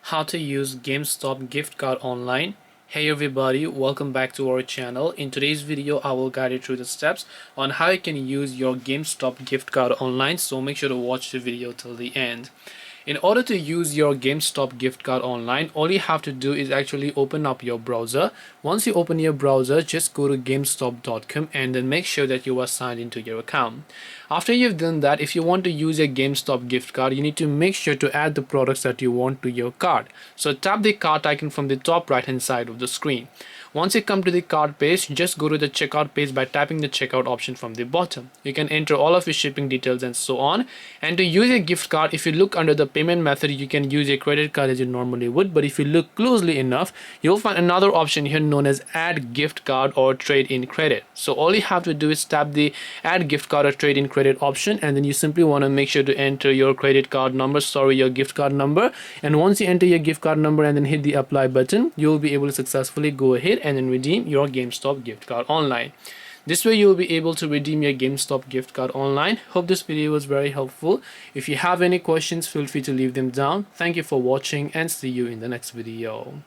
How to use Gamestop gift card online. Hey everybody, welcome back to our channel. In today's video I will guide you through the steps on how you can use your Gamestop gift card online, so make sure to watch the video till the end. In order to use your Gamestop gift card online, all you have to do is actually open up your browser. Once you open your browser, just go to gamestop.com and then make sure that you are signed into your account. After you've done that, if you want to use a Gamestop gift card, you need to make sure to add the products that you want to your cart. So tap the cart icon from the top right hand side of the screen. Once you come to the cart page, just go to the checkout page by tapping the checkout option from the bottom. You can enter all of your shipping details and so on. And to use a gift card, if you look under the payment method, you can use a credit card as you normally would, but if you look closely enough, you'll find another option here known as add gift card or trade in credit. So all you have to do is tap the add gift card or trade in credit option, and then you simply want to make sure to enter your credit card number, your gift card number. And once you enter your gift card number and then hit the apply button, you'll be able to successfully go ahead and then redeem your Gamestop gift card online. This way you will be able to redeem your Gamestop gift card online. Hope this video was very helpful. If you have any questions, feel free to leave them down. Thank you for watching and see you in the next video.